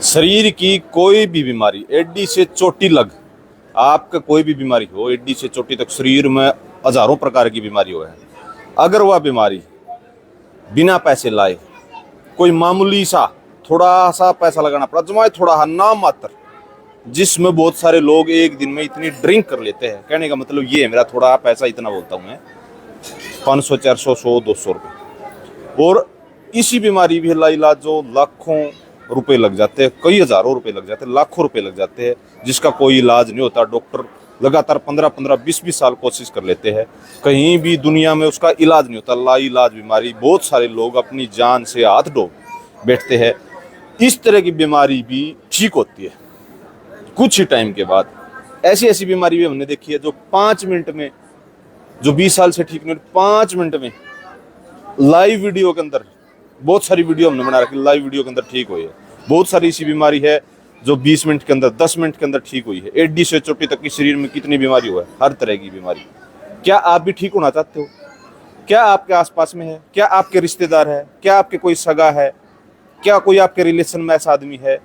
शरीर की कोई भी बीमारी, एडी से चोटी लग, आपका कोई भी बीमारी हो, एडी से चोटी तक शरीर में हजारों प्रकार की बीमारी हो है। अगर वह बीमारी बिना पैसे लाए, कोई मामूली सा थोड़ा सा पैसा लगाना पड़ा, जमाए थोड़ा नाम मात्र, जिसमें बहुत सारे लोग एक दिन में इतनी ड्रिंक कर लेते हैं। कहने का मतलब ये है, मेरा थोड़ा पैसा इतना बोलता हूँ मैं, 500 400 100 200 रुपये। और इसी बीमारी भी इलाज जो लाखों रुपए लग जाते हैं, कई हजारों रुपए लग जाते हैं, लाखों रुपए लग जाते हैं, जिसका कोई इलाज नहीं होता। डॉक्टर लगातार 15-15 20-20 साल कोशिश कर लेते हैं, कहीं भी दुनिया में उसका इलाज नहीं होता। लाइलाज बीमारी, बहुत सारे लोग अपनी जान से हाथ धो बैठते हैं। इस तरह की बीमारी भी ठीक होती है कुछ ही टाइम के बाद। ऐसी ऐसी बीमारी भी हमने देखी है जो 5 मिनट में, जो 20 साल से ठीक नहीं, 5 मिनट में लाइव वीडियो के अंदर, बहुत सारी वीडियो हमने बना रखी, लाइव वीडियो के अंदर ठीक हुई है। बहुत सारी ऐसी बीमारी है जो 20 मिनट के अंदर, 10 मिनट के अंदर ठीक हुई है। एडी से चोटी तक की शरीर में कितनी बीमारी हुआ है, हर तरह की बीमारी। क्या आप भी ठीक होना चाहते हो? क्या आपके आसपास में है? क्या आपके रिश्तेदार है? क्या आपके कोई सगा है? क्या कोई आपके रिलेशन में ऐसा आदमी है?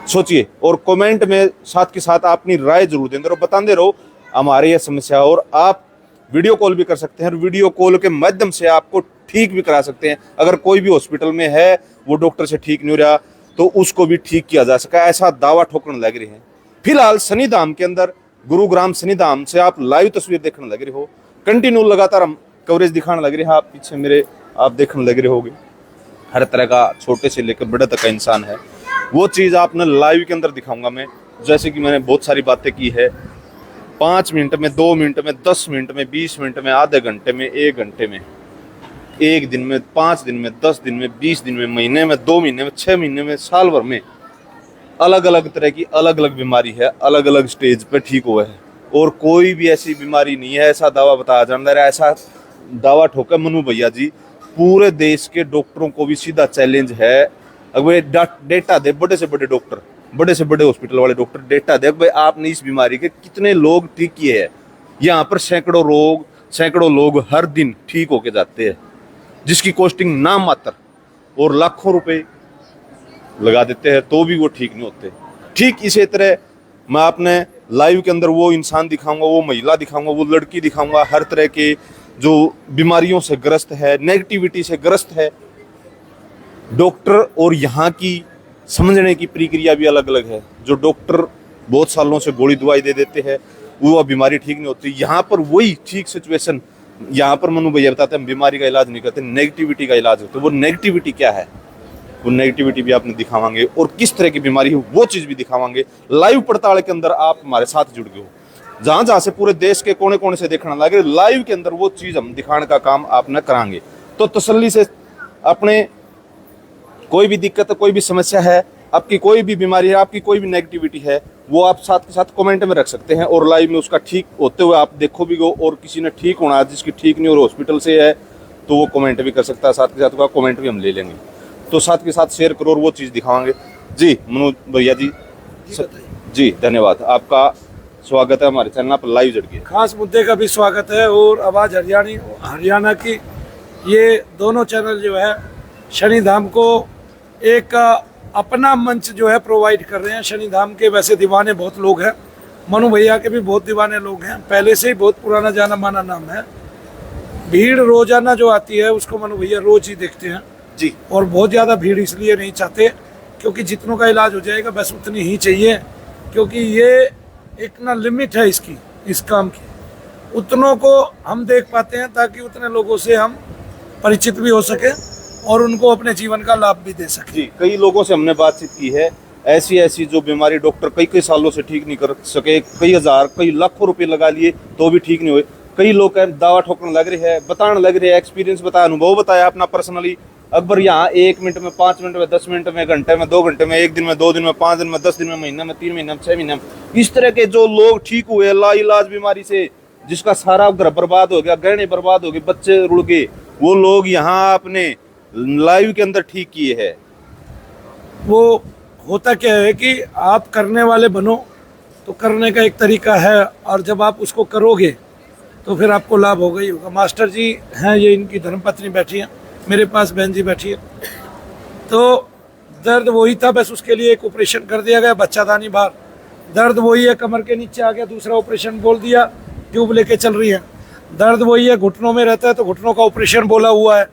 सोचिए और कमेंट में साथ के साथ अपनी राय जरूर देते रहो, बताते रहो हमारे यह समस्या। और आप वीडियो कॉल भी कर सकते हैं, और वीडियो कॉल के माध्यम से आपको ठीक भी करा सकते हैं। अगर कोई भी हॉस्पिटल में है, वो डॉक्टर से ठीक नहीं हो रहा, तो उसको भी ठीक किया जा सका, ऐसा दावा ठोकने लग रहे हैं। फिलहाल शनिधाम के अंदर, गुरुग्राम शनिधाम से आप लाइव तस्वीर देखने लग रहे हो, कंटिन्यू लगातार हम कवरेज दिखाने लग रहे हैं। आप पीछे मेरे आप देखने लग रहे होगे, हर तरह का, छोटे से लेकर बड़े तक का इंसान है। वो चीज़ आपने लाइव के अंदर दिखाऊंगा मैं। जैसे कि मैंने बहुत सारी बातें की है, 5 मिनट में, 2 मिनट में, 10 मिनट में, 20 मिनट में, आधे घंटे में, 1 घंटे में, 1 दिन में, 5 दिन में, 10 दिन में, 20 दिन में, महीने में, 2 महीने में, 6 महीने में, साल भर में, अलग अलग तरह की अलग अलग बीमारी है, अलग अलग स्टेज पे ठीक हुआ है। और कोई भी ऐसी बीमारी नहीं है, ऐसा दावा बताया जाता है, ऐसा दावा ठोका मनु भैया जी। पूरे देश के डॉक्टरों को भी सीधा चैलेंज है, अगर डेटा दे, बड़े से बड़े डॉक्टर, बड़े से बड़े हॉस्पिटल वाले डॉक्टर डेटा दे, भाई आपने इस बीमारी के कितने लोग ठीक किए हैं। यहाँ पर सैकड़ों लोग हर दिन ठीक होके जाते हैं, जिसकी कॉस्टिंग नाम मात्र, और लाखों रुपए लगा देते हैं तो भी वो ठीक नहीं होते। ठीक इसी तरह मैं आपने लाइव के अंदर वो इंसान दिखाऊंगा, वो महिला दिखाऊंगा, वो लड़की दिखाऊंगा, हर तरह के जो बीमारियों से ग्रस्त है, नेगेटिविटी से ग्रस्त है। डॉक्टर और यहाँ की समझने की प्रक्रिया भी अलग अलग है। जो डॉक्टर बहुत सालों से गोली दवाई दे देते हैं, वो बीमारी ठीक नहीं होती। यहाँ पर वही ठीक सिचुएशन, यहाँ पर मनु भैया बताते हैं, बीमारी का इलाज नहीं करते, नेगेटिविटी का इलाज होता है। वो नेगेटिविटी क्या है, वो नेगेटिविटी भी आपने दिखावांगे, और किस तरह की बीमारी है वो चीज़ भी दिखावांगे। लाइव पड़ताल के अंदर आप हमारे साथ जुड़ गए हो, जहाँ जहाँ से पूरे देश के कोने कोने से देखना लगे, लाइव के अंदर वो चीज़ हम दिखाने का काम आपने कराएंगे। तो तसल्ली से अपने कोई भी दिक्कत, कोई भी समस्या है, आपकी कोई भी बीमारी है, आपकी कोई भी नेगेटिविटी है, वो आप साथ के साथ कमेंट में रख सकते हैं, और लाइव में उसका ठीक होते हुए आप देखो भी हो। और किसी ने ठीक होना है, जिसकी ठीक नहीं हो रही हॉस्पिटल से है, तो वो कमेंट भी कर सकता है, साथ के साथ कमेंट भी हम ले लेंगे। तो साथ के साथ शेयर करो और वो चीज़ दिखावांगे। जी मनोज भैया जी, जी धन्यवाद, आपका स्वागत है हमारे चैनल पर लाइव जुड़ के। खास मुद्दे का भी स्वागत है, और आवाज़ हरियाणा की, ये दोनों चैनल जो है शनिधाम को एक अपना मंच जो है प्रोवाइड कर रहे हैं। शनिधाम के वैसे दीवाने बहुत लोग हैं, मनु भैया के भी बहुत दीवाने लोग हैं, पहले से ही बहुत पुराना जाना माना नाम है। भीड़ रोजाना जो आती है उसको मनु भैया रोज ही देखते हैं जी। और बहुत ज़्यादा भीड़ इसलिए नहीं चाहते क्योंकि जितनों का इलाज हो जाएगा बस उतनी ही चाहिए, क्योंकि ये एक ना लिमिट है इसकी, इस काम की। उतनों को हम देख पाते हैं ताकि उतने लोगों से हम परिचित भी हो सके और उनको अपने जीवन का लाभ भी दे सके। जी, कई लोगों से हमने बातचीत की है, ऐसी ऐसी जो बीमारी डॉक्टर कई सालों से ठीक नहीं कर सके, कई हजार, कई लाखों रुपए लगा लिए तो भी ठीक नहीं हुए। कई लोग दावा ठोकने लग रहे हैं, बताने लग रहे हैं, एक्सपीरियंस बताया, अनुभव बताया अपना पर्सनली। अकबर यहाँ 1 मिनट में, 5 मिनट में, 10 मिनट में, घंटे में, 2 घंटे में, 1 दिन में, 2 दिन में, 5 दिन में, 10 दिन में, महीने में, 3 महीने में, 6 महीने में, इस तरह के जो लोग ठीक हुए लाइलाज बीमारी से, जिसका सारा घर बर्बाद हो गया, गहने बर्बाद हो गए, बच्चे रुड़ गए, वो लोग यहाँ अपने लाइव के अंदर ठीक किए है। वो होता क्या है कि आप करने वाले बनो तो करने का एक तरीका है, और जब आप उसको करोगे तो फिर आपको लाभ होगा ही होगा। मास्टर जी हैं, ये इनकी धर्मपत्नी बैठी हैं, मेरे पास बहन जी बैठी है। तो दर्द वही था, बस उसके लिए एक ऑपरेशन कर दिया गया, बच्चादानी बाहर। दर्द वही है, कमर के नीचे आ गया, दूसरा ऑपरेशन बोल दिया, ट्यूब लेके चल रही है। दर्द वही है, घुटनों में रहता है तो घुटनों का ऑपरेशन बोला हुआ है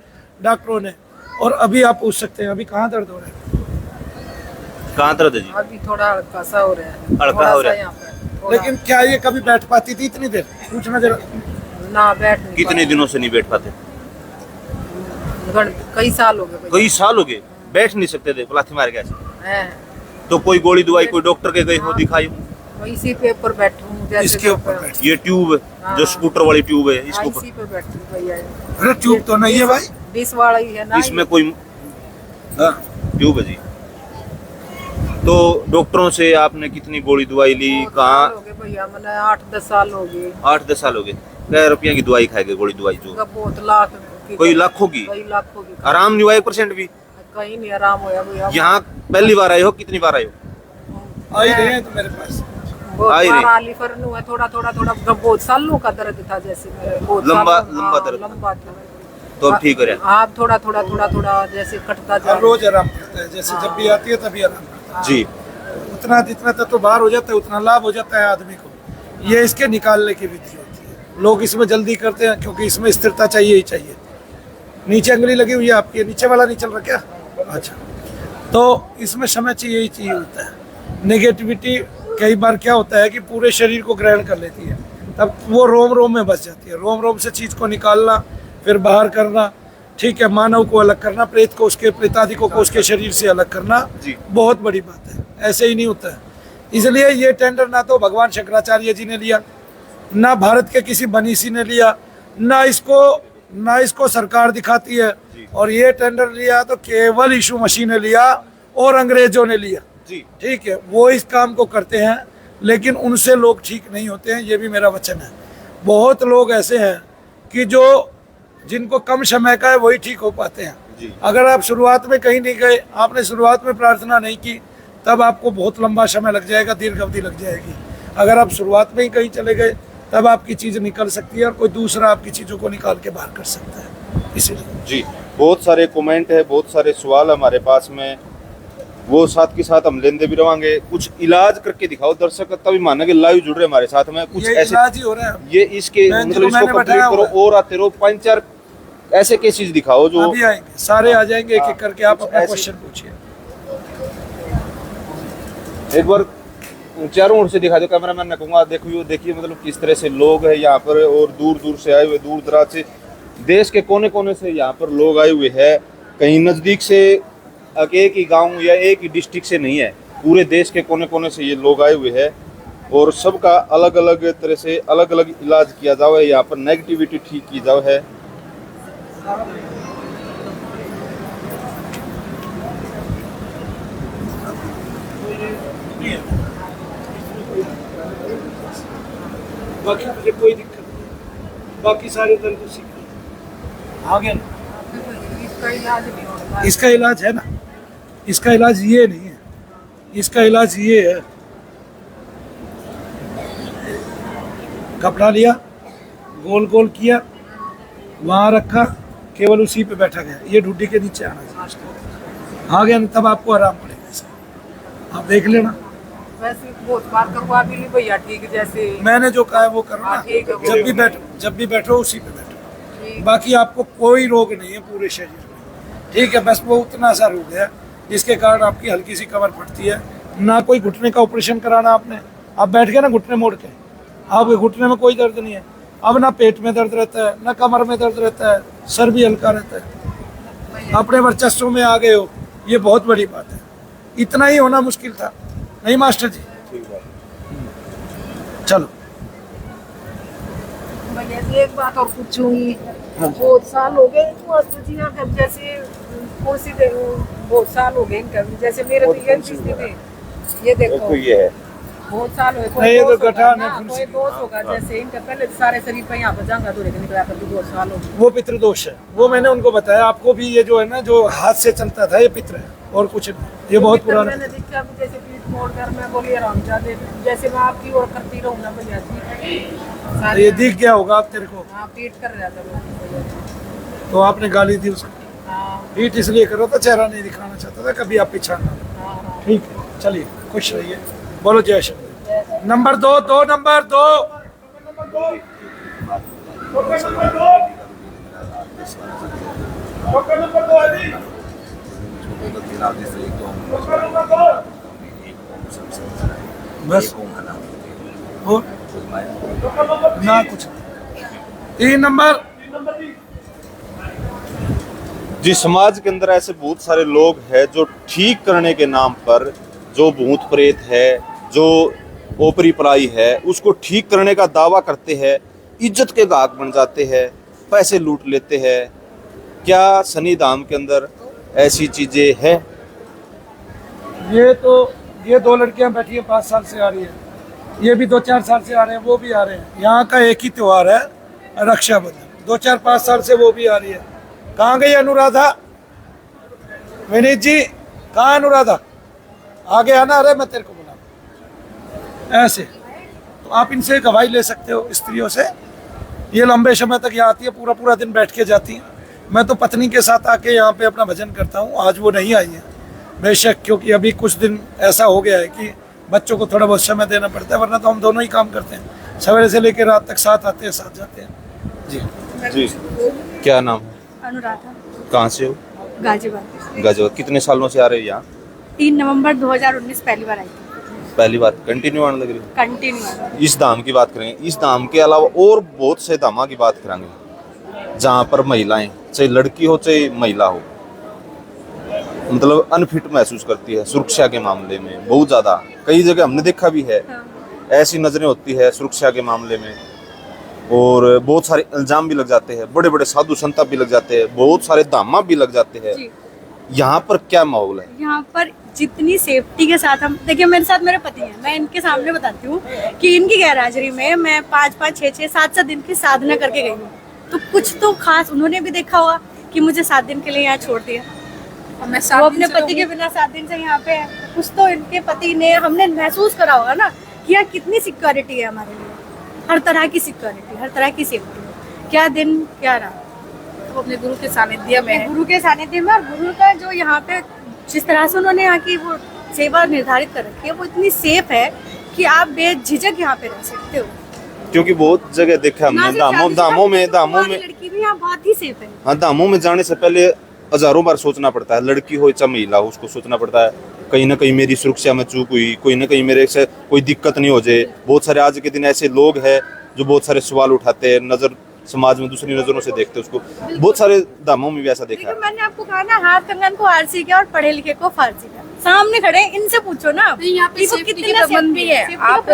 डॉक्टरों ने। और अभी आप पूछ सकते हैं अभी कहाँ दर्द हो रहा है? कहाँ दर्द है जी? अभी थोड़ा हल्का सा हो रहा है, हल्का थोड़ा हो सा रहा है। यहाँ पे, थोड़ा। लेकिन क्या ये कभी बैठ पाती थी इतनी देर? पूछना जरा। ना बैठ नहीं कितने दिनों से नहीं बैठ पाते? कई साल हो गए भैया। कई साल हो गए बैठ नहीं सकते थे, पलाथी मार के ऐसे। हैं। तो कोई गोली दवाई कोई डॉक्टर के गए हो दिखाई? मैं इसी पे ऊपर बैठूं जैसे इसके ऊपर बैठ। ये ट्यूब जो स्कूटर वाली ट्यूब है इसके इसी ऊपर, पे बैठूं भैया। अरे ट्यूब तो नहीं है भाई। 20 वाला ही है ना। इसमें कोई हाँ। ट्यूब है जी। तो डॉक्टरों से आपने कितनी गोली दवाई ली? बहुत कहाँ? साल हो गए भैया, मैंने 8-10 साल हो गए। 8-10 साल हो गए। क्या रुपया की दवाई खाएगे गोली दवाई जो? बहुत लाख की, कोई लाखों की? कई लाखों की। आराम नहीं हुआ 1% भी? कहीं नहीं आराम होया भैया। यहाँ पहली बार आए हो? कितनी बार आए हो? आई रहे हैं तो मेरे पास। बहुत आई बार रही। आली फरन हुआ, थोड़ा बहुत सालों का दर्द था जैसे मेरे, बहुत लंबा- सालों- लंबा हाँ, दर्द था। लंबा था। तो अब ठीक हो रहा आप थोड़ा जैसे कटता जा हर रोज आराम करता है, जैसे जब भी आती है तभी आराम करता है जी। है। उतना जितना तक तो बाहर हो जाता है उतना लाभ हो जाता है आदमी को। ये इसके निकालने की विधि होती है। लोग इसमें जल्दी करते हैं क्योंकि इसमें स्थिरता चाहिए ही चाहिए। नीचे अंगुली लगी हुई है आपकी, नीचे वाला नहीं चल रहा क्या? अच्छा, तो इसमें समय चाहिए ही चाहिए होता है। नेगेटिविटी कई बार क्या होता है कि पूरे शरीर को ग्रहण कर लेती है, तब वो रोम रोम में बस जाती है। रोम रोम से चीज़ को निकालना, फिर बाहर करना, ठीक है, मानव को अलग करना, प्रेत को उसके प्रेतादिकों को उसके शरीर से अलग करना जी। बहुत बड़ी बात है। ऐसे ही नहीं होता है। इसलिए ये टेंडर ना तो भगवान शंकराचार्य जी ने लिया, ना भारत के किसी बनीसी ने लिया, ना इसको सरकार दिखाती है। और ये टेंडर लिया तो केवल यीशु मसीह ने लिया और अंग्रेजों ने लिया। जी। ठीक है, वो इस काम को करते हैं लेकिन उनसे लोग ठीक नहीं होते हैं, ये भी मेरा वचन है। बहुत लोग ऐसे हैं कि जो जिनको कम समय का है वही ठीक हो पाते हैं। जी। अगर आप शुरुआत में कहीं नहीं गए, आपने शुरुआत में प्रार्थना नहीं की, तब आपको बहुत लंबा समय लग जाएगा, दीर्घ अवधि लग जाएगी। अगर आप शुरुआत में ही कहीं चले गए तब आपकी चीज़ निकल सकती है और कोई दूसरा आपकी चीज़ों को निकाल के बाहर कर सकता है। इसीलिए जी, बहुत सारे कमेंट है, बहुत सारे सवाल हमारे पास में, वो साथ के साथ हम लेंदे भी रहेंगे। कुछ इलाज करके दिखाओ दर्शक, तभी मानेंगे। लाइव जुड़ रहे हमारे साथ में कुछ ये ऐसे इलाज ही हो रहा है। ये इसके मैं मतलब जो इसको मैंने कंप्लीट बताया करो हुआ और आते रहो। 5-4 ऐसे केसेस दिखाओ जो अभी आएंगे, सारे आ जाएंगे एक एक करके। आप कुछ अपना ऐसे- क्वेश्चन पूछिए। एक बार चारों ओर से दिखा दो कैमरामैन, मैं कहूँगा देखिए मतलब किस तरह से लोग हैं यहाँ पर, और दूर दूर से आए हुए, दूर दराज से, देश के कोने कोने से यहाँ पर लोग आए हुए हैं। कहीं नज़दीक से एक ही गांव या एक ही डिस्ट्रिक्ट से नहीं है, पूरे देश के कोने कोने से ये लोग आए हुए हैं। और सबका अलग अलग तरह से अलग अलग इलाज किया जाओ है, यहाँ पर नेगेटिविटी ठीक की जाओ है। बाकी मुझे कोई दिक्कत नहीं, बाकी सारे दर्द उसी के आ गया ना। इसका इलाज नहीं होता। इसका इलाज है ना, इसका इलाज ये नहीं है, इसका इलाज ये है। कपड़ा लिया, गोल गोल किया, वहाँ रखा, केवल उसी पे बैठा गया। ये ढूंढी के नीचे आना चाहिए। आ गया ना, तब आपको आराम पड़ेगा। इसका आप देख लेना। वैसे बहुत बार करवा भी ली भैया, ठीक जैसे मैंने जो कहा है वो करो ना। हाँ, ठीक है, वो जब भी बैठो उसी पे बैठो। ठीक। बाकी आपको कोई रोग नहीं है पूरे शरीर में, ठीक है। बस वो उतना सा रोग है जिसके कारण आपकी हल्की सी कमर फटती है। ना कोई घुटने का ऑपरेशन कराना आपने, आप बैठ गए ना घुटने मोड़ के, आपके घुटने में कोई दर्द नहीं है। अब ना पेट में दर्द रहता है, ना कमर में दर्द रहता है, सर भी हल्का रहता है। अपने वर्चस्व में आ गए हो, ये बहुत बड़ी बात है। इतना ही होना मुश्किल था, नहीं मास्टर जी? चलो भैया जी एक बात और पूछूंगी। बहुत साल हो गए मास्टर जी यहाँ कब जैसे कुर्सी पे, बहुत साल हो गए इनका, जैसे मेरे तो ये स्थिति थी। ये देखो ये है बहुत साल हो गए। नहीं, ये तो दोष होगा गठान है, ना, कुर्सी। कोई दोष होगा जैसे इनका पहले सारे शरीर पे यहाँ पर जांगा तो लेकर निकला कर 2 साल हो गए। वो पितृदोष है, वो मैंने उनको बताया। आपको भी ये जो है ना, जो हाथ से चलता था, ये पितृ है और कुछ नहीं। ये बहुत पितर पुराना मैंने देखा भी जैसे पीठ मोड़ कर मैं बोली आराम जाते, जैसे मैं आपकी ओर करती रहूँ ना भैया जी सारे। ये दिख गया होगा आप तेरे को, हाँ पीठ कर रहा था वो। तो आपने गाली दी उसको। हाँ हीट इसलिए करो तो चेहरा नहीं दिखाना चाहता था, कभी आप पिछाड़ना। हाँ। ठीक है, चलिए खुश रहिए, बोलो जय श्री राम। नंबर 2 नंबर 2 बस और ना कुछ। 3 नंबर। जी, समाज के अंदर ऐसे बहुत सारे लोग हैं जो ठीक करने के नाम पर, जो भूत प्रेत है, जो ओपरी पराई है, उसको ठीक करने का दावा करते हैं, इज्जत के गाहक बन जाते हैं, पैसे लूट लेते हैं। क्या शनि धाम के अंदर ऐसी चीजें हैं? ये 2 लड़कियां बैठी हैं, 5 साल से आ रही है, ये भी 2-4 साल से आ रहे हैं, वो भी आ रहे हैं। यहाँ का एक ही त्योहार है रक्षाबंधन, 2-4-5 साल से वो भी आ रही है। कहाँ गई अनुराधा? विनीत जी कहाँ अनुराधा? आगे आना, अरे मैं तेरे को बुला। ऐसे तो आप इनसे एक गवाही ले सकते हो, स्त्रियों से। ये लंबे समय तक यहाँ आती है, पूरा पूरा दिन बैठ के जाती हैं। मैं तो पत्नी के साथ आके यहाँ पे अपना भजन करता हूँ, आज वो नहीं आई है बेशक, क्योंकि अभी कुछ दिन ऐसा हो गया है कि बच्चों को थोड़ा बहुत समय देना पड़ता है, वरना तो हम दोनों ही काम करते हैं, सवेरे से लेकर रात तक साथ आते हैं, साथ जाते हैं। जी जी, क्या नाम है? अनुराधा, कहाँ से हो? गाजीपुर। गाजियाबाद। कितने सालों से आ रहे हो यहाँ? 3 नवंबर 2019 पहली बार आई थी। पहली बार कंटिन्यू आने लग रही है? कंटिन्यू। इस धाम की बात करेंगे, इस धाम के अलावा और बहुत से धामा की बात करेंगे जहाँ पर महिलाएं, चाहे लड़की हो चाहे महिला हो, मतलब अनफिट महसूस करती है सुरक्षा के मामले में। बहुत ज्यादा कई जगह हमने देखा भी है, ऐसी नजरें होती है सुरक्षा के मामले में, और बहुत सारे इल्जाम भी लग जाते हैं, बड़े बड़े साधु संत भी लग जाते हैं, बहुत सारे धामा भी लग जाते हैं। यहाँ पर क्या माहौल है? यहाँ पर जितनी सेफ्टी के साथ हम, देखिए मेरे साथ मेरे पति हैं, मैं इनके सामने बताती हूँ कि इनकी गैरहाजिरी में मैं 5-5, 6-6, 7-7 दिन की साधना करके गई हूँ। तो कुछ तो खास उन्होंने भी देखा होगा कि मुझे 7 दिन के लिए यहाँ छोड़ दिया। मैं वो अपने पति के बिना 7 दिन से यहाँ पे है। कुछ तो इनके पति ने, हमने महसूस करा होगा ना कि यहाँ कितनी सिक्योरिटी है हमारे लिए, हर तरह की सिक्योरिटी, हर तरह की सेफ्टी। क्या दिन क्या रात, वो अपने गुरु के सानिध्य में है। गुरु के सानिध्य में, और गुरु का जो यहाँ पे जिस तरह से उन्होंने यहाँ की वो सेवा निर्धारित कर रखी है, वो इतनी सेफ है कि आप बेझिझक यहाँ पे रह सकते हो। क्योंकि बहुत जगह देखा हमने, दामों में लड़की भी यहाँ बहुत ही सेफ है। हाँ, दामों में जाने से पहले हजारों बार सोचना पड़ता है, लड़की हो चाहे महिला हो, उसको सोचना पड़ता है कहीं ना कहीं मेरी सुरक्षा में चूक हुई, कोई ना कहीं मेरे से कोई दिक्कत नहीं हो जाए। बहुत सारे आज के दिन ऐसे लोग हैं जो बहुत सारे सवाल उठाते हैं, नजर समाज में दूसरी नजरों से देखते हैं उसको। बहुत सारे दामों में भी ऐसा देखा है। मैंने आपको कहा ना, हाथ कंगन को हार सीखा और पढ़े लिखे को फारसी का। सामने खड़े इनसे पूछो ना, यहाँ पे सेफ्टी की प्रबंध भी है। आप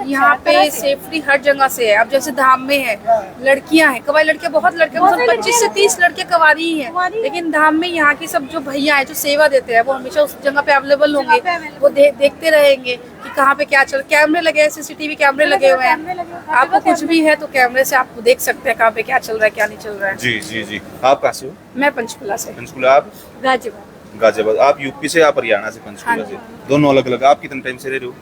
यहाँ पे सेफ्टी हर जगह से है। अब जैसे धाम में है, लड़कियां हैं, कवाई लड़कियां, बहुत लड़कियां, मतलब 25 से 30 लड़के कवारी ही हैं। लेकिन धाम में यहाँ की सब जो भैया है जो सेवा देते हैं, वो हमेशा उस जगह पे अवेलेबल होंगे। वो देखते रहेंगे कि कहाँ पे क्या चल। कैमरे लगे हैं, CCTV कैमरे लगे हुए हैं। आपको कुछ भी है तो कैमरे से आप देख सकते हैं कहाँ पे क्या चल रहा है, क्या नहीं चल रहा है। जी जी जी। आप कहाँ से हो? मैं पंचकुला से। पंचकुला। आप? गाजीपुर। गाजियाबाद। आप यूपी से, आप हरियाणा से, पंचकुला से, दोनों अलग अलग। आप कितने टाइम से रह रहे हो?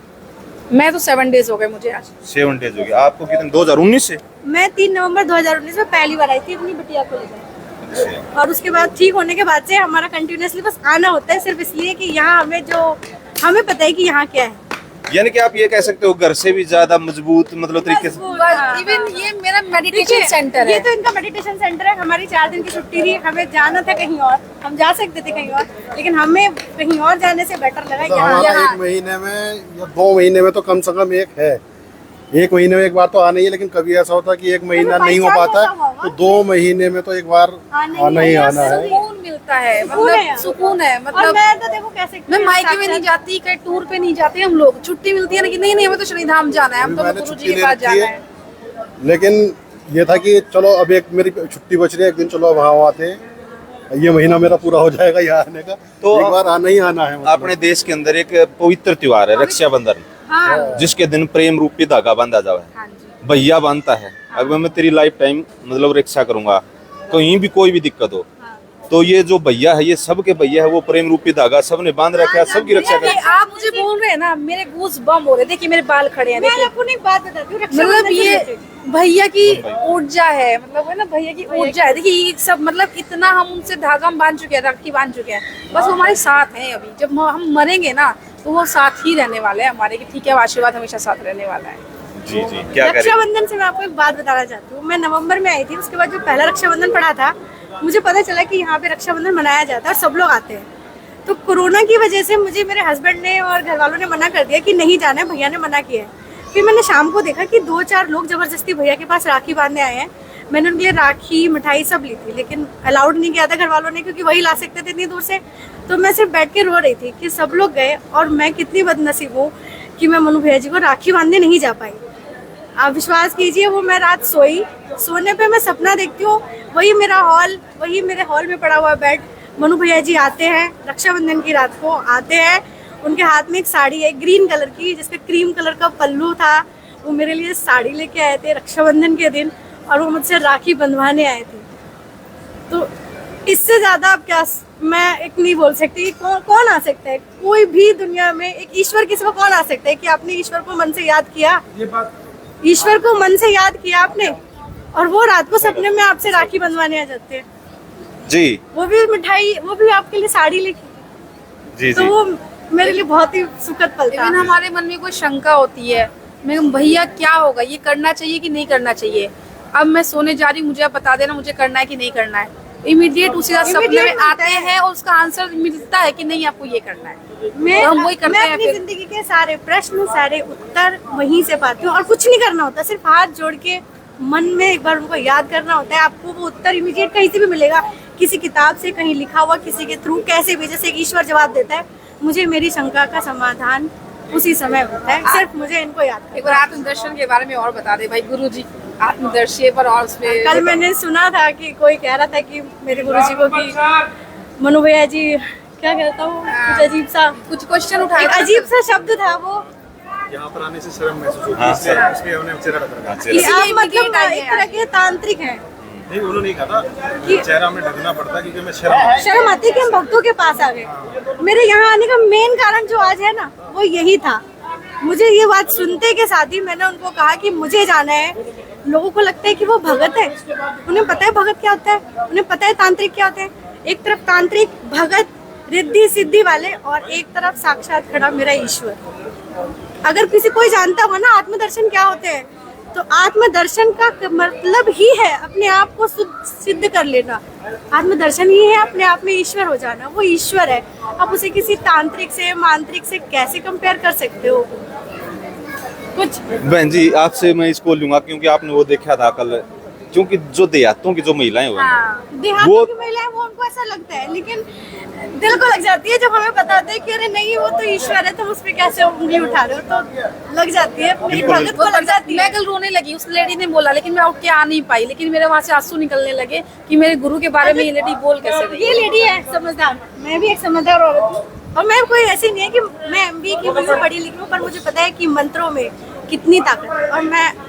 मैं तो 7 डेज हो गए मुझे आज। 7 डेज हो गए। आपको कितने? 2019 से? मैं 3 नवंबर 2019 में पहली बार आई थी अपनी बिटिया को लेकर, और उसके बाद ठीक होने के बाद से हमारा कंटिन्यूसली बस आना होता है, सिर्फ इसलिए कि यहाँ हमें पता है कि यहाँ क्या है। यानी कि आप ये कह सकते हो घर से भी ज्यादा मजबूत मतलब तरीके से। इवन ये मेरा मेडिटेशन सेंटर है। ये तो इनका मेडिटेशन सेंटर है। हमारी 4 दिन की छुट्टी थी, हमें जाना था कहीं और, हम जा सकते थे कहीं और, लेकिन हमें कहीं और जाने से बेटर लगा तो यहाँ। हमारा 1 महीने में या 2 महीने में तो कम से कम एक है, 1 महीने में एक बार तो आना ही है। लेकिन कभी ऐसा होता है कि 1 महीना नहीं हो पाता है, तो 2 महीने में तो एक बार आना ही आना है। सुकून मिलता है, मतलब सुकून है। और मतलब मैं तो देखो कैसे, मैं मायके में नहीं जाती, कहीं टूर पे नहीं जाते हम लोग। छुट्टी मिलती है ना कि नहीं हमें तो शनिधाम जाना है, हम तो मैंने गुरु छुट्टी जी के ले पास रखी जाना है। है। लेकिन ये था कि चलो अब एक मेरी छुट्टी बच रही है, एक दिन चलो वहाँ आते हैं, ये महीना मेरा पूरा हो जाएगा यहाँ आने का, तो एक बार आना ही आना है। मतलब अपने देश के अंदर एक पवित्र त्योहार है रक्षाबंधन, जिसके दिन प्रेम रूपी धागा बांधा जावे। भैया बांधता है, अगर मैं तेरी लाइफ टाइम मतलब रक्षा करूंगा, कहीं भी कोई भी दिक्कत हो, तो ये जो भैया है, ये सबके भैया है, वो प्रेम रूपी धागा सबने बांध रखा है, सबकी रक्षा कर। आप मुझे बोल रहे हैं ना, मेरे गूज बम हो रहे। देखिए मेरे बाल खड़े हैं। मैं आपको एक बात बताती हूँ, मतलब ये भैया की ऊर्जा है, मतलब है ना, भैया की ऊर्जा है। देखिए ये सब मतलब इतना हम उनसे धागा हम बांध चुके हैं, राखी बांध चुके हैं, बस वो हमारे साथ हैं। अभी जब हम मरेंगे ना तो वो साथ ही रहने वाले हैं हमारे, कि ठीक है, आशीर्वाद हमेशा साथ रहने वाला है। जी जी, क्या करें? रक्षाबंधन से मैं आपको एक बात बताना चाहती हूँ। मैं नवंबर में आई थी, उसके बाद जो पहला रक्षाबंधन पड़ा था, मुझे पता चला कि यहाँ पे रक्षाबंधन मनाया जाता है और सब लोग आते हैं। तो कोरोना की वजह से मुझे मेरे हस्बैंड ने और घर वालों ने मना कर दिया कि नहीं जाना है, भैया ने मना किया है। फिर मैंने शाम को देखा कि 2-4 लोग जबरदस्ती भैया के पास राखी बांधने आए हैं। मैंने उनके लिए राखी मिठाई सब ली थी, लेकिन अलाउड नहीं किया था घर वालों ने, क्योंकि वही ला सकते थे इतनी दूर से। तो मैं सिर्फ बैठ के रो रही थी कि सब लोग गए और मैं कितनी बदनसीब हूँ कि मैं मनु भैया जी को राखी बांधने नहीं जा पाई। आप विश्वास कीजिए, वो मैं रात सोने पे मैं सपना देखती हूँ, वही मेरे हॉल में पड़ा हुआ बेड। मनु भैया जी आते हैं रक्षाबंधन की रात को, आते हैं, उनके हाथ में एक साड़ी है ग्रीन कलर की, जिसपे क्रीम कलर का पल्लू था। वो मेरे लिए साड़ी लेके आए थे रक्षाबंधन के दिन, और वो मुझसे राखी बंधवाने आए थे। तो इससे ज्यादा अब क्या मैं एक नहीं बोल सकती। कौन आ सकता है, कोई भी दुनिया में एक ईश्वर के सिवा कौन आ सकता है कि आपने ईश्वर को मन से याद किया, ईश्वर को मन से याद किया आपने, और वो रात को सपने में आपसे राखी बंधवाने आ जाते हैं जी, वो भी मिठाई, वो भी आपके लिए साड़ी लेके। जी तो जी, वो मेरे लिए बहुत ही सुखद पल था। लेकिन हमारे मन में कोई शंका होती है, मैं भैया क्या होगा, ये करना चाहिए कि नहीं करना चाहिए। अब मैं सोने जा रही हूँ, मुझे आप बता देना मुझे करना है कि नहीं करना है। इमीडिएट उसी का सपने में आते हैं और उसका आंसर मिलता है कि नहीं आपको ये करना है। मैं तो हम वही करते हैं अपनी फिर। जिंदगी के सारे प्रश्न, सारे उत्तर वहीं से पाती हूँ, और कुछ नहीं करना होता, सिर्फ हाथ जोड़ के मन में एक बार उनको याद करना होता है। आपको वो उत्तर इमीडिएट कहीं से भी मिलेगा, किसी किताब से, कहीं लिखा हुआ, किसी के थ्रू, कैसे भी, जैसे ईश्वर जवाब देता है। मुझे मेरी शंका का समाधान उसी समय होता है, सिर्फ मुझे इनको याद। एक बार आत्मदर्शन के बारे में और बता दे भाई, गुरुजी आत्मदर्शी पर और उसमें कल मैंने सुना था कि कोई कह रहा था कि मेरे गुरुजी को कि मनु भैया जी क्या कहता हूँ, कुछ अजीब सा, कुछ क्वेश्चन उठाए एक अजीब सा शब्द था वो, यहाँ पर आने से शर्म महसूस होती हाँ, है, इसलिए उन्हें चेहरा ढक रखा है। कि चेहरा- आप इसीलिए मतलब immediate आए एक हैं तरह के तांत्रिक हैं। नहीं, उन्होंने नहीं कहा था चेहरा में ढकना पड़ता है, क्योंकि मैं शर्म शर्म आती है कि हम भक्तों के पास आ गए। मेरे यहाँ आने का मेन कारण जो आज है ना, वो यही था। मुझे ये बात सुनते के साथ ही मैंने उनको कहा कि मुझे जाना है। लोगों को लगता है कि वो भगत है, उन्हें पता है भगत क्या होता है, उन्हें पता है तांत्रिक क्या होता है। एक तरफ तांत्रिक, भगत, रिद्धि सिद्धि वाले, और एक तरफ साक्षात खड़ा मेरा ईश्वर। अगर किसी कोई जानता हो ना आत्मदर्शन क्या होते हैं, तो आत्मदर्शन का मतलब ही है अपने आप को सिद्ध कर लेना। आत्मदर्शन ही है अपने आप में ईश्वर हो जाना। वो ईश्वर है, आप उसे किसी तांत्रिक से, मांत्रिक से कैसे कंपेयर कर सकते हो। कुछ बहन जी आपसे मैं इसको लूंगा क्योंकि आपने वो देखा था कल, क्योंकि जो देहातों की जो महिलाएं हुई देहातों वो- की महिलाएं, वो उनको ऐसा लगता है, लेकिन दिल को लग जाती है जब हमें बताते हैं कि अरे नहीं वो तो ईश्वर है, तुम उस पे कैसे उंगली उठा रहे हो, तो लग जाती है, मेरी बिल्कुल, भगत को लग जाती है। मैं कल रोने लगी, उस लेडी ने बोला, लेकिन मैं उठ के आ नहीं पाई, लेकिन मेरे वहाँ से आंसू निकलने लगे कि मेरे गुरु के बारे में ये लेडी बोल कैसे रही। ये लेडी है समझदार, मैं भी एक समझदार औरत हूँ, और मैं कोई ऐसी नहीं है कि मैं MBA की हूँ, पढ़ी लिखी हूँ, पर मुझे पता है कि मंत्रों में कितनी ताकत है। और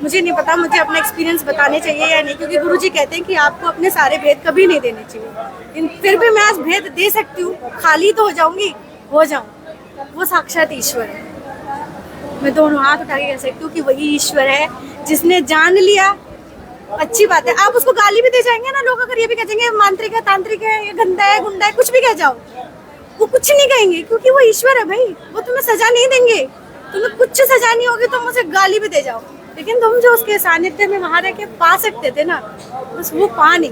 मुझे नहीं पता मुझे अपना एक्सपीरियंस बताने चाहिए या नहीं, क्योंकि गुरुजी कहते हैं कि आपको अपने सारे भेद कभी नहीं देने चाहिए। फिर भी मैं आज भेद दे सकती हूँ, खाली तो हो जाऊंगी, हो जाऊँ। वो साक्षात ईश्वर है, मैं दोनों हाथ उठा के कह सकती हूँ कि वही ईश्वर है जिसने जान लिया। अच्छी बात है, आप उसको गाली भी दे जाएंगे ना लोग, अगर ये भी कह देंगे मांत्रिक है, तांत्रिक है, ये गंदा है, गुंडा है, कुछ भी कह जाओ, वो कुछ नहीं कहेंगे, क्योंकि वो ईश्वर है भाई। वो तुम्हें सजा नहीं देंगे, तुम्हें कुछ सजा नहीं होगी, तुम उसे गाली भी दे जाओ, लेकिन तुम जो उसके सानिध्य में वहां रह के पा सकते थे ना, बस वो पा नहीं।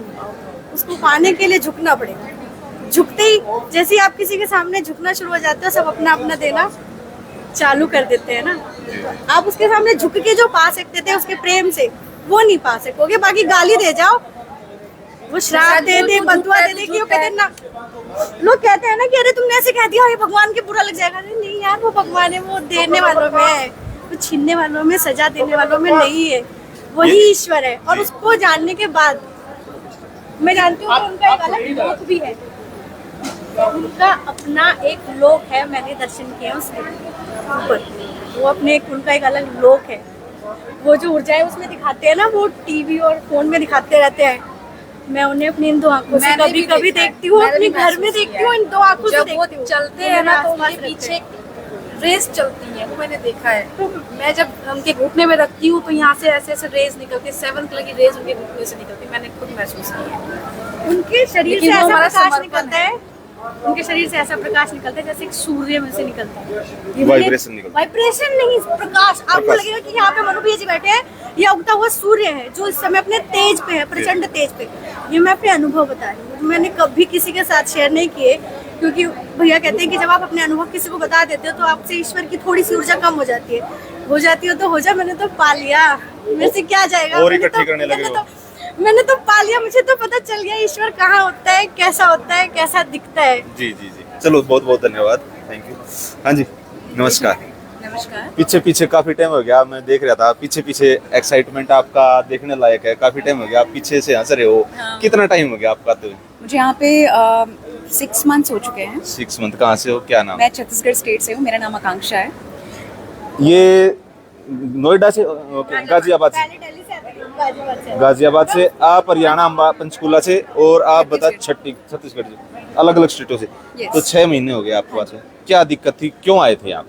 उसको पाने के लिए झुकना पड़ेगा। झुकते ही जैसे ही आप किसी के सामने झुकना शुरू हो जाते हो, सब अपना अपना देना चालू कर देते हैं ना। आप उसके सामने झुक के जो पा सकते थे उसके प्रेम से, वो नहीं पा सकोगे। बाकी गाली दे जाओ, वो श्राप दे दे, बंधुआ दे दे, क्यों कहते हैं ना, लोग कहते हैं ना कि अरे तुमने ऐसे कह दिया, ये भगवान के बुरा लग जाएगा। नहीं यार, वो भगवान है, वो देने वालों में है, वो छीनने वालों में, सजा देने वालों में नहीं है। वही ईश्वर है, और उसको जानने के बाद मैं जानती हूँ कि उनका एक अलग लोक भी है, उनका अपना एक लोक है। मैंने दर्शन किए हैं उसके ऊपर, वो अपने उनका एक अलग लोक है। वो जो ऊर्जा है उसमें दिखाते हैं ना, वो टीवी और फोन में दिखाते रहते हैं। मैं उन्हें अपनी इन दो आंखों से मैंने कभी भी कभी देखा है, देखती हूँ, मैंने अपने भी घर में महसूस देखती किया हूँ, इन दो आंखों से जब वो देखती हूँ। चलते हैं ना तो उनके आसपास रहते पीछे हैं। रेस चलती है, वो मैंने देखा है। तो मैं जब उनके घुटने में रखती हूँ तो यहाँ से ऐसे ऐसे रेस निकलती है, 7 कलर की रेस उनके घुटने से निकलती है, मैंने खुद महसूस किया है। उनके शरीर से लेकिन वो ऐसा हमारा प्रकाश समर्पण निकलता है, उनके शरीर से ऐसा प्रकाश निकलता है जैसे एक सूर्य में से निकलता है। वाइब्रेशन निकलता है। वाइब्रेशन नहीं, प्रकाश। आपको लगेगा कि यहाँ पे मनु भैया जी बैठे हैं, ये उगता हुआ सूर्य है जो इस समय अपने तेज पे है, प्रचंड तेज पे। ये मैं अपने अनुभव बता रही हूँ, मैंने कभी किसी के साथ शेयर नहीं किए, क्योंकि भैया कहते हैं कि जब आप अपने अनुभव किसी को बता देते हो तो आपसे ईश्वर की थोड़ी सी ऊर्जा कम हो जाती है तो हो जा। मैंने तो पा लिया, मेरे से क्या जाएगा। और इकट्ठी करने लगे हो। मैंने तो पा लिया, मुझे तो पता चल गया ईश्वर कहाँ होता है, कैसा दिखता है। जी जी जी, चलो बहुत बहुत धन्यवाद, थैंक यू। हाँ जी, नमस्कार। नमस्कार। पीछे पीछे काफी टाइम हो गया, मैं देख रहा था पीछे पीछे एक्साइटमेंट आपका देखने लायक है। काफी टाइम हो गया, आप पीछे से हंस रहे हो। हाँ। कितना टाइम हो गया आपका आते हुए? मुझे यहाँ पे 6 मंथ्स हो चुके हैं। 6 मंथ। कहाँ से हो, क्या नाम? मैं छत्तीसगढ़ स्टेट से हूँ, मेरा नाम आकांक्षा है। ये नोएडा से, गाजियाबाद से? पहले दिल्ली से आते थे, गाजियाबाद से। आप हरियाणा अम्बा पंचकुला से, और आप बता छत्तीसगढ़ से, अलग अलग स्टेटों से। Yes. तो 6 महीने हो गए आपके पास। क्या दिक्कत थी, क्यों आए थे आप?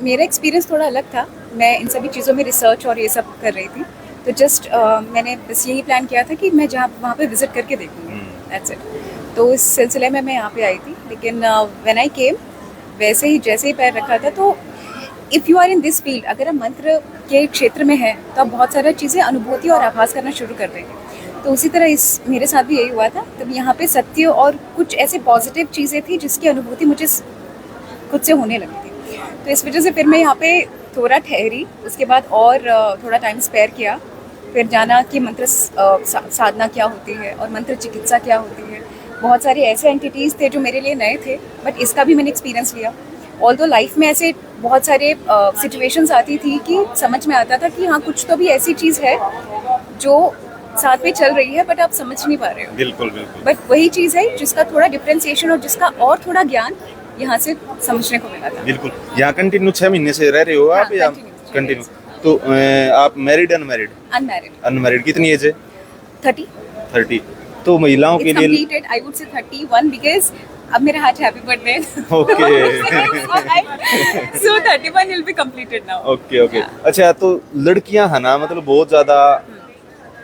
मेरा एक्सपीरियंस थोड़ा अलग था। मैं इन सभी चीज़ों में रिसर्च और ये सब कर रही थी, तो जस्ट मैंने बस यही प्लान किया था कि मैं जहाँ वहाँ पे विजिट करके देखूँगी, दैट्स इट। तो इस सिलसिले में मैं यहाँ पे आई थी, लेकिन व्हेन आई केम, वैसे ही जैसे ही पैर रखा था, तो if you are in this field, अगर आप मंत्र के क्षेत्र में हैं तो आप बहुत सारी चीज़ें अनुभूति और आभास करना शुरू कर देंगे। तो उसी तरह मेरे साथ भी यही हुआ था। तब यहाँ पे सत्य और कुछ ऐसे पॉजिटिव चीज़ें थी जिसकी अनुभूति मुझे खुद से होने लगी थी। तो इस वजह से फिर मैं यहाँ पे थोड़ा ठहरी, उसके बाद और थोड़ा टाइम स्पेयर किया, फिर जाना कि मंत्र साधना क्या होती है और मंत्र चिकित्सा क्या होती है। बहुत सारे ऐसे एंटिटीज़ थे जो मेरे लिए नए थे, बट इसका भी मैंने एक्सपीरियंस लिया। ऑल्दो लाइफ में ऐसे बहुत सारे सिचुएशंस आती थी कि समझ में आता था कि हाँ, कुछ तो भी ऐसी चीज़ है जो साथ में चल रही है, बट आप समझ नहीं पा रहे हो। बिल्कुल बिल्कुल। बट वही चीज़ है जिसका थोड़ा डिफ्रेंसिएशन और जिसका और थोड़ा ज्ञान यहाँ से समझने को मिला था। बिल्कुल। यहाँ कंटिन्यू 6 महीने से रह रहे हो आप? हाँ, या continue। कंटिन्यू? तो आप मैरिड अनमैरिड? अनमैरिड। अनमैरिड। कितनी एज है? 30। 30। तो महिलाओं के लिए completed, I would say 31, because अब मेरा हाथ happy birthday. So 31 will be completed now. Okay okay. अच्छा, तो लड़कियां है ना, मतलब बहुत ज्यादा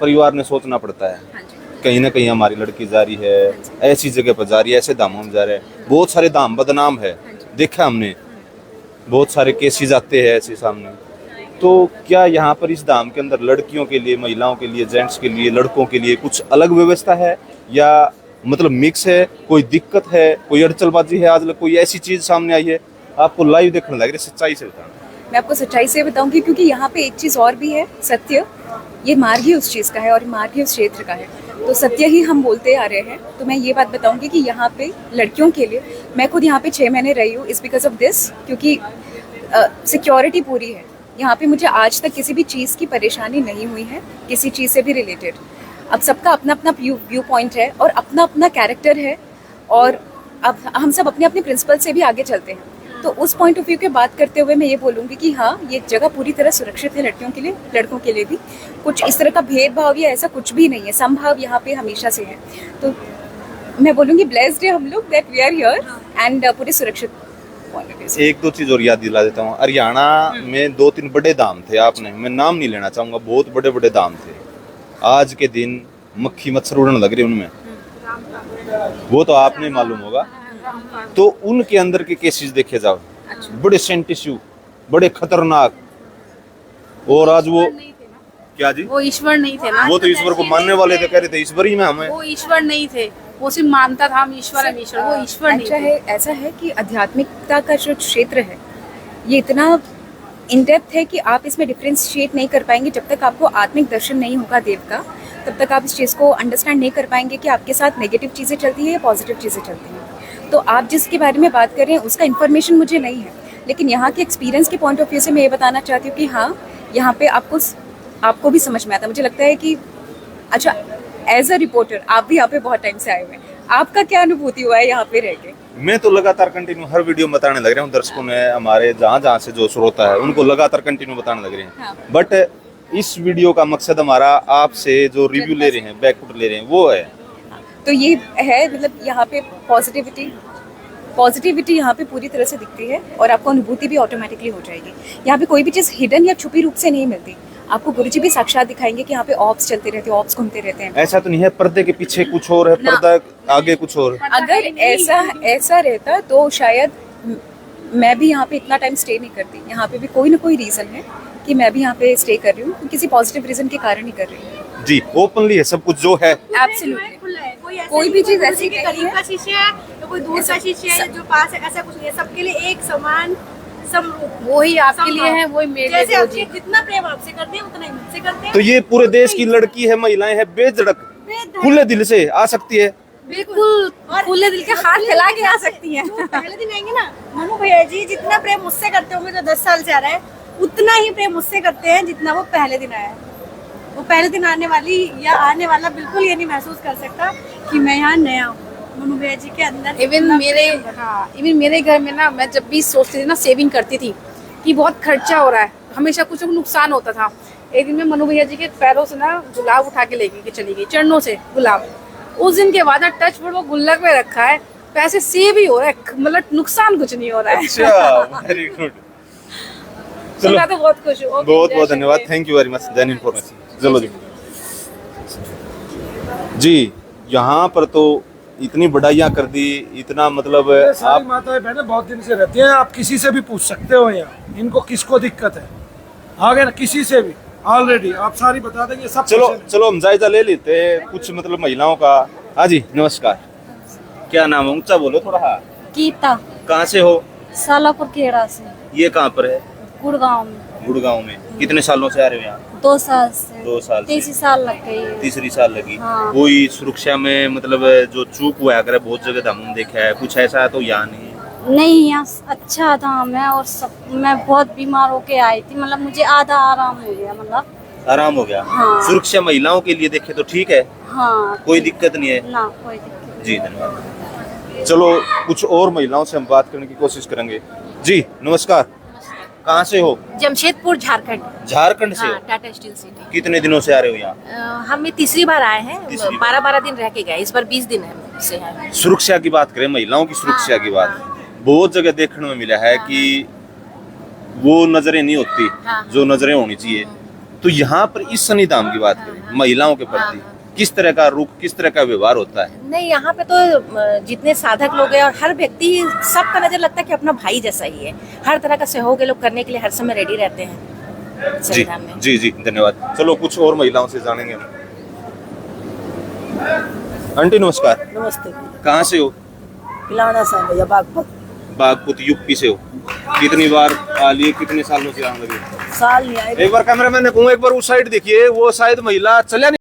परिवार ने सोचना पड़ता है। हाँ जी। कहीं ना कहीं हमारी लड़की जा रही है, ऐसी जगह पर जा रही है, ऐसे धामों में जा रहे हैं। बहुत सारे धाम बदनाम है, देखा हमने, बहुत सारे केसेस आते हैं ऐसे सामने। तो क्या यहाँ पर इस धाम के अंदर लड़कियों के लिए, महिलाओं के लिए, जेंट्स के लिए, लड़कों के लिए कुछ अलग व्यवस्था है, या मतलब मिक्स है? कोई दिक्कत है, कोई अड़चलबाजी है? आज कोई ऐसी चीज सामने आई है आपको लाइव देखने लग रही है? सच्चाई से बताना। मैं आपको सच्चाई से बताऊंगी, क्योंकि यहाँ पे एक चीज़ और भी है, सत्य। ये मार्ग ही उस चीज़ का है और मार्ग ही उस क्षेत्र का है, तो सत्य ही हम बोलते आ रहे हैं। तो मैं ये बात बताऊंगी कि यहाँ पे लड़कियों के लिए, मैं खुद यहाँ पे 6 महीने रही हूँ, इस बिकॉज ऑफ दिस, क्योंकि सिक्योरिटी पूरी है यहाँ पे। मुझे आज तक किसी भी चीज़ की परेशानी नहीं हुई है, किसी चीज़ से भी रिलेटेड। अब सबका अपना अपना व्यू पॉइंट है और अपना अपना कैरेक्टर है, और अब हम सब अपने अपने प्रिंसिपल से भी आगे चलते हैं। तो उस पॉइंट ऑफ व्यू के बात करते हुए मैं ये बोलूँगी कि हाँ, ये जगह पूरी तरह सुरक्षित है लड़कियों के लिए, लड़कों के लिए भी। कुछ इस तरह का भेदभाव या ऐसा कुछ भी नहीं है, समभाव यहाँ पे हमेशा से है। तो मैं बोलूँगी ब्लेस्ड है हम लोग that we are here and पूरे सुरक्षित पॉइंट ऑफ व्यू से। एक दो चीज और याद दिला देता हूँ। हरियाणा में 2-3 बड़े धाम थे, आपने, मैं नाम नहीं लेना चाहूंगा, बहुत बड़े बड़े धाम थे। आज के दिन मक्खी मच्छर उड़ने लग रही उनमें, वो तो आपने मालूम होगा। तो उनके अंदर के केसेस देखे जाओ, बड़े सेंटिश्यू, बड़े खतरनाक। और आज वो क्या जी, वो ईश्वर नहीं थे ना। वो तो ईश्वर को मानने वाले थे, कह रहे थे ईश्वर ही में हमें। वो ईश्वर नहीं थे, वो सिर्फ मानता था हम ईश्वर है, ईश्वर, वो ईश्वर नहीं अच्छा थे। है, ऐसा है कि आध्यात्मिकता का जो क्षेत्र है ये इतना इन डेप्थ है कि आप इसमें डिफ्रेंशिएट नहीं कर पाएंगे जब तक आपको आत्मिक दर्शन नहीं होगा देव का। तब तक आप इस चीज़ को अंडरस्टैंड नहीं कर पाएंगे कि आपके साथ नेगेटिव चीज़ें चलती है या पॉजिटिव चीज़ें चलती हैं। तो आप जिसके बारे में बात कर रहे हैं उसका इन्फॉर्मेशन मुझे नहीं है, लेकिन यहाँ के एक्सपीरियंस के पॉइंट ऑफ व्यू से मैं ये बताना चाहती हूँ कि हाँ, यहाँ पे आपको भी समझ में आता। मुझे लगता है कि अच्छा, एज अ रिपोर्टर आप भी यहाँ पे बहुत टाइम से आए हुए हैं, आपका क्या अनुभूति हुआ है यहाँ पे रह के? मैं तो लगातार कंटिन्यू हर वीडियो में बताने लग रहा हूँ दर्शकों ने, हमारे जहाँ से जो श्रोता है उनको लगातार कंटिन्यू बताने लग रहे हैं। हाँ। बट इस वीडियो का मकसद हमारा आपसे जो रिव्यू ले रहे हैं, बैकफुट ले रहे हैं, वो है। तो ये है मतलब यहाँ पे पॉजिटिविटी, पॉजिटिविटी यहाँ पे पूरी तरह से दिखती है और आपको अनुभूति भी ऑटोमेटिकली हो जाएगी। यहाँ पे कोई भी चीज़ हिडन या छुपी रूप से नहीं मिलती। आपको गुरुजी भी साक्षात दिखाएंगे कि यहाँ पे ऑप्स चलते रहते हैं, ऑप्स घूमते रहते हैं। ऐसा तो नहीं है पर्दे के पीछे कुछ और है, पर्दा आगे कुछ और। अगर ऐसा रहता तो शायद मैं भी यहाँ पे इतना टाइम स्टे नहीं करती। यहाँ पे भी कोई ना कोई रीज़न है कि मैं भी यहाँ पे स्टे कर रही हूँ, किसी पॉजिटिव रीज़न के कारण ही कर रही हूँ। जी, ओपनली है सब कुछ जो है। एब्सोल्युटली कोई भी चीज़ ऐसी कि करीब का शीशे है तो कोई दूर का शीशे है, जो पास है, ऐसा कुछ नहीं है। सबके लिए एक समान समरूप, वही आपके लिए है, वही मेरे लिए। जैसे आपके जितना प्रेम आपसे करते हैं उतना ही मुझसे करते हैं। तो ये पूरे देश की लड़की है, महिलाएं हैं, बेधड़क खुले दिल से आ सकती है। बिल्कुल खुले दिल के हाथ फैला के आ सकती हैं। जो पहले दिन आएंगे ना मनु भैया जी, जितना प्रेम मुझसे करते होंगे जो 10 साल से आ रहा है, उतना ही प्रेम मुझसे करते हैं जितना वो पहले दिन आया है। वो पहले दिन आने वाली या आने वाला बिल्कुल ये नहीं महसूस कर सकता कि मैं यहाँ नया हूँ। मनु भैया जी के अंदर इवन मेरे घर में ना, मैं जब भी सोचती थी ना, सेविंग करती थी कि बहुत खर्चा हो रहा है, हमेशा कुछ नुकसान होता था। एक दिन में मनु भैया जी के पैरों से ना गुलाब उठा के लेके चली गई, चरणों से गुलाब। उस दिन के बाद टच पर वो गुल्लक में रखा है, पैसे सेव ही हो रहा है, मतलब नुकसान कुछ नहीं हो रहा है। अच्छा, वेरी गुड। चलो, मैं तो बहुत खुश हूँ। बहुत बहुत धन्यवाद, thank you very much then information. चलो जी जी, यहाँ पर तो इतनी बढ़ाइयाँ कर दी, इतना मतलब ये सारी आप माताएं बहनें बहुत दिन से रहती हैं। आप किसी से भी पूछ सकते हो यहाँ, इनको किसको दिक्कत है, आगे ना किसी से भी ऑलरेडी आप सारी बता देंगे सब। चलो हम जायजा ले लेते हैं कुछ मतलब महिलाओं का। हाँ जी, नमस्कार, क्या नाम है? ऊंचा बोलो थोड़ा। हाँ, गीता कहाँ से हो? सालापुर खेड़ा से, ये कहाँ पर है? गुड़गांव में। गुड़गांव में। कितने सालों से आ रहे हो यहाँ? 2 साल से। 2 साल से। 23 साल लग गई है। तीसरी साल लगी। हाँ। कोई सुरक्षा में मतलब जो चूक हुआ करे, बहुत जगह हम देखा है, कुछ ऐसा तो यहाँ नहीं है? नहीं, यहाँ अच्छा था। मैं बहुत बीमार होके आई थी, मतलब मुझे आधा आराम हो गया, मतलब आराम हो गया। हाँ। सुरक्षा महिलाओं के लिए देखे तो ठीक है, हाँ, कोई दिक्कत नहीं है ना कोई दिक्कत जी। धन्यवाद। चलो कुछ और महिलाओं से हम बात करने की कोशिश करेंगे। जी नमस्कार, कहाँ से हो? जमशेदपुर, झारखंड। झारखंड से हो? Tata steel city. कितने दिनों से आ रहे हो यहाँ? हम तीसरी बार आए हैं, तीसरी 12 दिन रह के गए, इस बार 20 दिन से है। सुरक्षा की बात करें, महिलाओं की सुरक्षा की बात, बहुत जगह देखने में मिला है कि वो नजरें नहीं होती जो नजरें होनी चाहिए। तो यहाँ पर इस सन्निधान की बात करें, महिलाओं के प्रति किस तरह का रुख, किस तरह का व्यवहार होता है? नहीं, यहाँ पे तो जितने साधक लोग हैं और हर व्यक्ति, सबका नजर लगता है कि अपना भाई जैसा ही है। हर तरह का सहयोग ये लोग करने के लिए हर समय रेडी रहते हैं जी संविधान में। जी जी, धन्यवाद। चलो कुछ और महिलाओं से जानेंगे हम। आंटी नमस्कार, नमस्ते। कहाँ से हो? पिलाना सा भैया, बागपत। बागपत यूपी से हो? कितनी बार आ लिए, कितने सालों से आने लगे? साल नहीं आए। एक बार कैमरामैन ने कहूँ, एक बार उस साइड देखिए, वो शायद महिला चले